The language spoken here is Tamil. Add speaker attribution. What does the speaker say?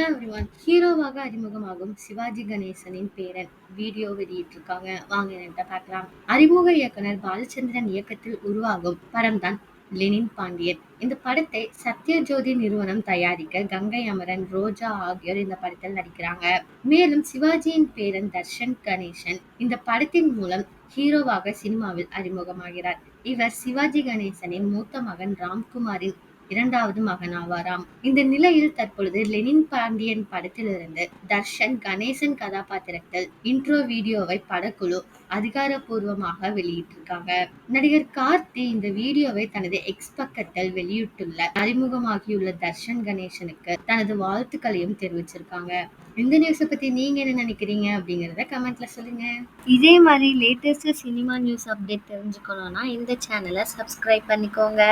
Speaker 1: Hello everyone. ஹீரோவாக அறிமுகமாகும் சிவாஜி கணேசனின் பேரன் வீடியோ வெளியிட்டிருக்காங்க. வாங்க என்கிட்ட பார்க்கலாம். அறிமுக இயக்குனர் பாலச்சந்திரன் இயக்கத்தில் உருவாகும் படம் தான் லெனின் பாண்டியன். இந்த படத்தை சத்யஜோதி நிறுவனம் தயாரிக்க கங்கை அமரன், ரோஜா ஆகியோர் இந்த படத்தில் நடிக்கிறாங்க. மேலும் சிவாஜியின் பேரன் தர்ஷன் கணேசன் இந்த படத்தின் மூலம் ஹீரோவாக சினிமாவில் அறிமுகமாகிறார். இவர் சிவாஜி கணேசனின் மூத்த மகன் ராம்குமாரின் இரண்டாவது மகன் ஆவாராம். இந்த நிலையில் தற்பொழுது லெனின் பாண்டியன் படத்திலிருந்து தர்ஷன் கணேசன் கதாபாத்திரத்தில் இன்ட்ரோ வீடியோவை படக்குழு அதிகாரப்பூர்வமாக வெளியிட்டிருக்காங்க. நடிகர் கார்த்தி இந்த வீடியோவை தனது எக்ஸ் பக்கத்தில் வெளியிட்டுள்ள அறிமுகமாகியுள்ள தர்ஷன் கணேசனுக்கு தனது வாழ்த்துக்களையும் தெரிவிச்சிருக்காங்க. இந்த நியூஸை பத்தி நீங்க என்ன நினைக்கிறீங்க அப்படிங்கறத கமெண்ட்ல சொல்லுங்க. இதே மாதிரி லேட்டஸ்ட் சினிமா நியூஸ் அப்டேட் தெரிஞ்சுக்கணும்னா இந்த சேனலை சப்ஸ்கிரைப் பண்ணிக்கோங்க.